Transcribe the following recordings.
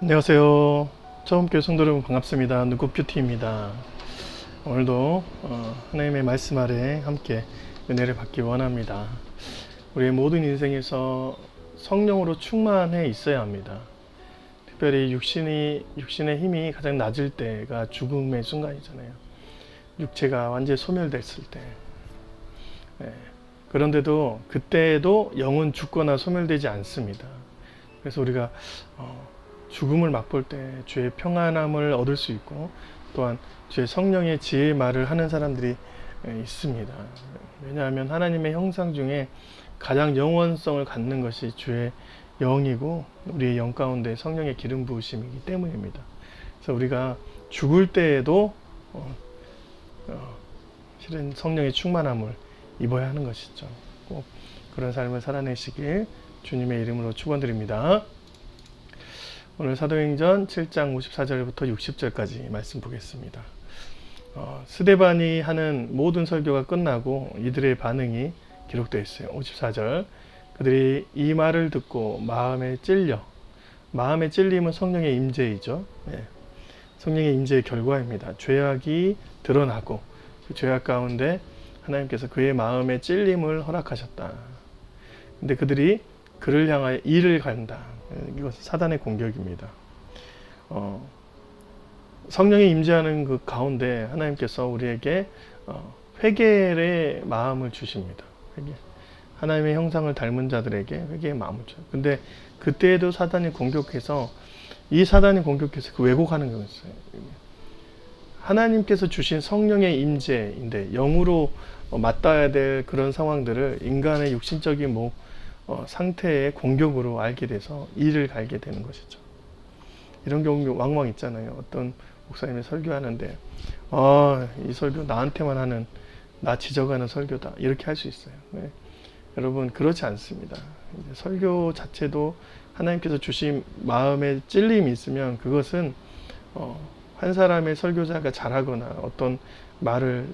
안녕하세요. 처음 뵙게 성도 여러분 반갑습니다. 누구뷰티입니다. 오늘도 하나님의 말씀 아래 함께 은혜를 받기 원합니다. 우리의 모든 인생에서 성령으로 충만해 있어야 합니다. 특별히 육신의 힘이 가장 낮을 때가 죽음의 순간이잖아요. 육체가 완전히 소멸됐을 때. 네. 그런데도 그때에도 영은 죽거나 소멸되지 않습니다. 그래서 우리가 죽음을 맛볼 때 주의 평안함을 얻을 수 있고, 또한 주의 성령의 지혜의 말을 하는 사람들이 있습니다. 왜냐하면 하나님의 형상 중에 가장 영원성을 갖는 것이 주의 영이고 우리의 영 가운데 성령의 기름 부으심이기 때문입니다. 그래서 우리가 죽을 때에도 실은 성령의 충만함을 입어야 하는 것이죠. 꼭 그런 삶을 살아내시길 주님의 이름으로 축원드립니다. 오늘 사도행전 7장 54절부터 60절까지 말씀 보겠습니다. 스데반이 하는 모든 설교가 끝나고 이들의 반응이 기록되어 있어요. 54절. 그들이 이 말을 듣고 마음에 찔림은 성령의 임재이죠. 예. 성령의 임재의 결과입니다. 죄악이 드러나고 그 죄악 가운데 하나님께서 그의 마음에 찔림을 허락하셨다. 근데 그들이 그를 향하여 이를 간다. 이것은 사단의 공격입니다. 성령이 임재하는 그 가운데 하나님께서 우리에게 회개의 마음을 주십니다. 회개. 하나님의 형상을 닮은 자들에게 회개의 마음을 줘요. 근데 그때에도 사단이 공격해서 그 왜곡하는 거였어요. 하나님께서 주신 성령의 임재인데 영으로 맞닿아야 될 그런 상황들을 인간의 육신적인 상태의 공격으로 알게 돼서 이를 갈게 되는 것이죠. 이런 경우 왕왕 있잖아요. 어떤 목사님이 설교하는데 이 설교 나한테만 하는, 나 지적하는 설교다, 이렇게 할 수 있어요. 네. 여러분, 그렇지 않습니다. 설교 자체도 하나님께서 주신 마음에 찔림이 있으면 그것은 한 사람의 설교자가 잘하거나 어떤 말을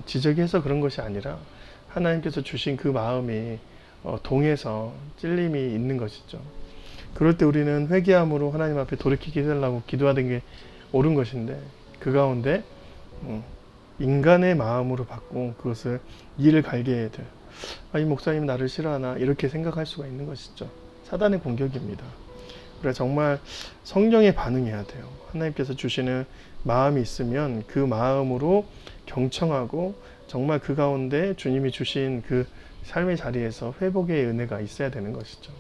지적해서 그런 것이 아니라 하나님께서 주신 그 마음이 동해서 찔림이 있는 것이죠. 그럴 때 우리는 회개함으로 하나님 앞에 돌이키게 해달라고 기도하는 게 옳은 것인데, 그 가운데 인간의 마음으로 바꾼 그것을 이를 갈게 돼. 이 목사님 나를 싫어하나, 이렇게 생각할 수가 있는 것이죠. 사단의 공격입니다. 그래서 정말 성령에 반응해야 돼요. 하나님께서 주시는 마음이 있으면 그 마음으로 경청하고 정말 그 가운데 주님이 주신 그 삶의 자리에서 회복의 은혜가 있어야 되는 것이죠.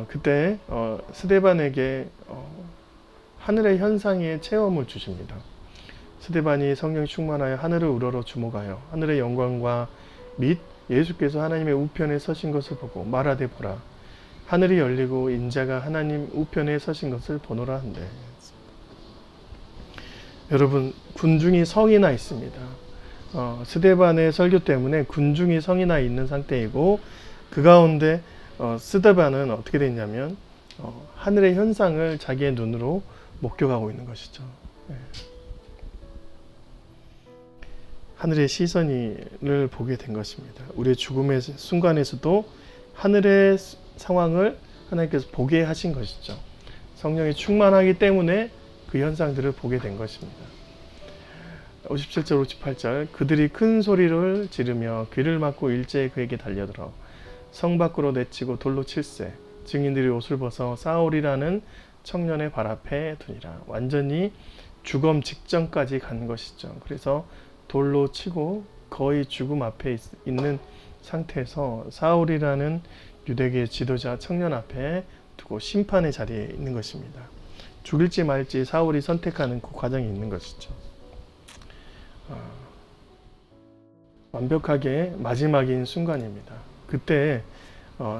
그때 스데반에게 하늘의 현상의 체험을 주십니다. 스데반이 성령이 충만하여 하늘을 우러러 주목하여 하늘의 영광과 및 예수께서 하나님의 우편에 서신 것을 보고 말하되 보라, 하늘이 열리고 인자가 하나님 우편에 서신 것을 보노라 한대. 여러분, 군중이 성이 나 있습니다. 스데반의 설교 때문에 군중이 성이 나 있는 상태이고, 그 가운데 스데반은 어떻게 됐냐면 하늘의 현상을 자기의 눈으로 목격하고 있는 것이죠. 네. 하늘의 시선을 보게 된 것입니다. 우리의 죽음의 순간에서도 하늘의 상황을 하나님께서 보게 하신 것이죠. 성령이 충만하기 때문에 그 현상들을 보게 된 것입니다. 57절 58절. 그들이 큰 소리를 지르며 귀를 막고 일제히 그에게 달려들어 성 밖으로 내치고 돌로 칠세. 증인들이 옷을 벗어 사울이라는 청년의 발 앞에 두니라. 완전히 죽음 직전까지 간 것이죠. 그래서 돌로 치고 거의 죽음 앞에 있는 상태에서 사울이라는 유대계 지도자 청년 앞에 두고 심판의 자리에 있는 것입니다. 죽일지 말지 사울이 선택하는 그 과정이 있는 것이죠. 완벽하게 마지막인 순간입니다. 그때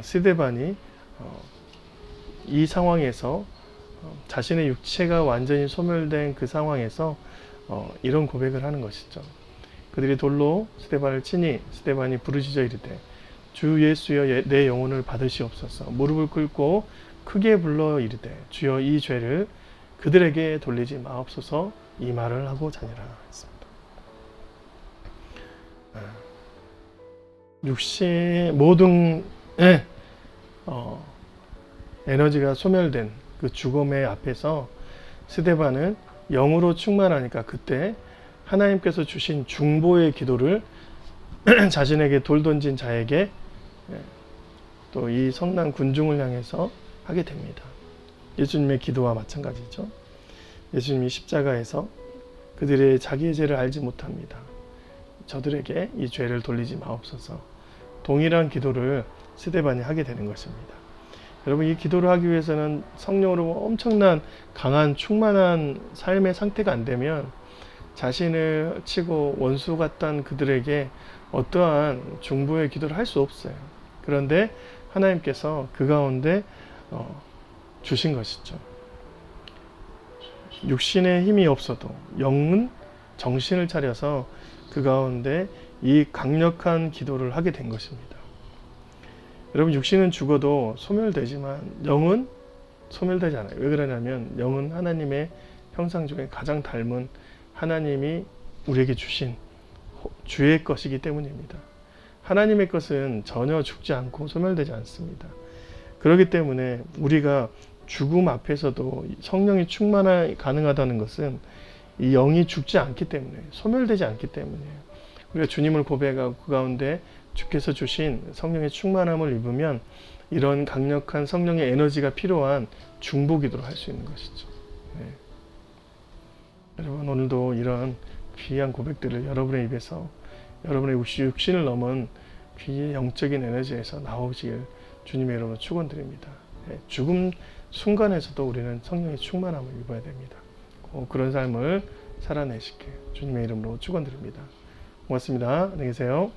스데반이 이 상황에서 자신의 육체가 완전히 소멸된 그 상황에서 이런 고백을 하는 것이죠. 그들이 돌로 스데반을 치니 스데반이 부르짖어 이르되 주 예수여 내 영혼을 받으시옵소서. 무릎을 꿇고 크게 불러 이르되 주여 이 죄를 그들에게 돌리지 마옵소서. 이 말을 하고 자니라 했습니다. 육신의 모든 에너지가 소멸된 그 죽음의 앞에서 스데반은 영으로 충만하니까 그때 하나님께서 주신 중보의 기도를 자신에게 돌 던진 자에게 또 이 성난 군중을 향해서 하게 됩니다. 예수님의 기도와 마찬가지죠. 예수님이 십자가에서 그들의 자기의 죄를 알지 못합니다. 저들에게 이 죄를 돌리지 마옵소서. 동일한 기도를 스데반이 하게 되는 것입니다. 여러분, 이 기도를 하기 위해서는 성령으로 엄청난 강한 충만한 삶의 상태가 안 되면 자신을 치고 원수 같던 그들에게 어떠한 중보의 기도를 할 수 없어요. 그런데 하나님께서 그 가운데 주신 것이죠. 육신의 힘이 없어도 영은 정신을 차려서 그 가운데 이 강력한 기도를 하게 된 것입니다. 여러분, 육신은 죽어도 소멸되지만 영은 소멸되지 않아요. 왜 그러냐면 영은 하나님의 형상 중에 가장 닮은 하나님이 우리에게 주신 주의 것이기 때문입니다. 하나님의 것은 전혀 죽지 않고 소멸되지 않습니다. 그렇기 때문에 우리가 죽음 앞에서도 성령이 충만하 가능하다는 것은 이 영이 죽지 않기 때문에, 소멸되지 않기 때문이에요. 우리가 주님을 고백하고 그 가운데 주께서 주신 성령의 충만함을 입으면 이런 강력한 성령의 에너지가 필요한 중보 기도를 할 수 있는 것이죠. 네. 여러분, 오늘도 이런 귀한 고백들을 여러분의 입에서 여러분의 육신을 넘은 귀의 영적인 에너지에서 나오시길 주님의 이름으로 축원드립니다. 네. 죽음 순간에서도 우리는 성령의 충만함을 입어야 됩니다. 그런 삶을 살아내시길 주님의 이름으로 축원드립니다. 고맙습니다. 안녕히 계세요.